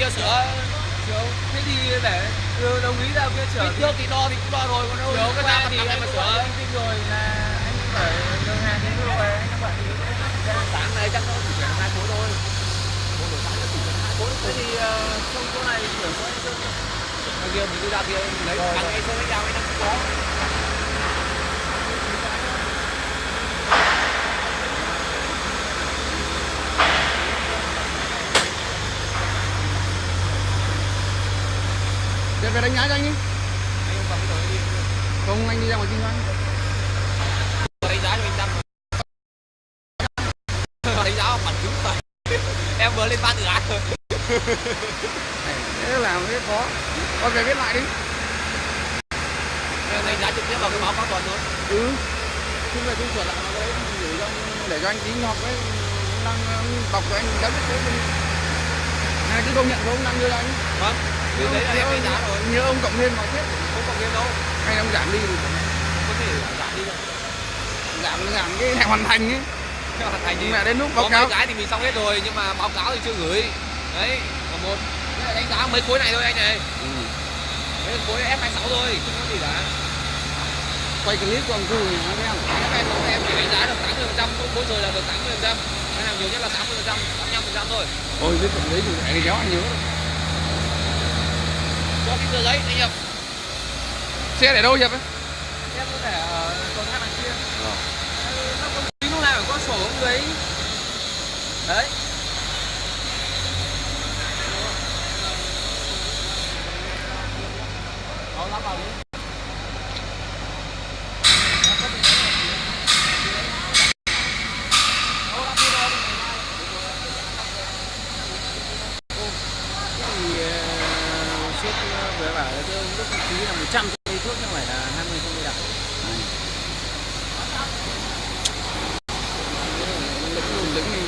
kia sửa. Thế thì để đồng ý ra kia sửa. Kích thước thì đo thì cũng đo rồi, còn đâu Chiều cái qua ra thì mặt anh mà cũng sửa. anh tin rồi là anh phải đường hàng đến rồi anh nó bảo Sáng này chắc nó chỉ chuyển 2 khối thôi. Một buổi sáng nó chỉ chuyển 2 khối. thế thì trong chỗ này sửa có anh Ngoài kia mình đi ra kia mình lấy bằng cái sơn lấy dao ấy đang có. Để về đánh giá cho anh đi. Anh không cầm cái đồ đi. Không, anh đi ra ngoài kinh doanh. Đánh giá cho anh Tâm. Đánh giá bằng chứng rồi. Em vừa lên 3 dự án rồi. Thế làm cái khó. Con về viết lại đi. Em đánh giá trực tiếp vào cái báo cáo tuần thôi. Ừ. Không phải không sửa lại nó đấy để cho anh tí học đấy, đang đọc của anh đấm cái mình. Này chứ công nhận không đang đưa anh. Vâng. Vì đấy là em đánh giá rồi. Nhớ ông cộng thêm vào hết. Không cộng thêm đâu. Hay ông giảm đi. Có thể giảm đi thôi. Giảm cái hạn hoàn thành ấy. Hoàn thành đi. Mẹ đến lúc báo có cáo mấy cái thì mình xong hết rồi nhưng mà báo cáo thì chưa gửi. Đấy, còn một. Đánh giá mấy khối này thôi anh này. Mấy khối F26 thôi, không có gì cả. Quay clip của ông Thu thì nó xem. Em chỉ đánh giá được 80%, mỗi giờ là được 80%. Cái nào nhiều nhất là 80%, 85% thôi. Ôi cái phần đấy thì để kéo anh nhớ. Cho cái tờ giấy anh nhập. Xe để đâu nhập ấy? em có thể ở cầu thang đằng kia. Nó công ty lúc nào phải có sổ ông dưới. Đấy. Đó lắp vào đi. Ship vừa bảo là cái lúc ký là 100 cây thuốc chứ không phải là 20 cây đặc. Lĩnh đi.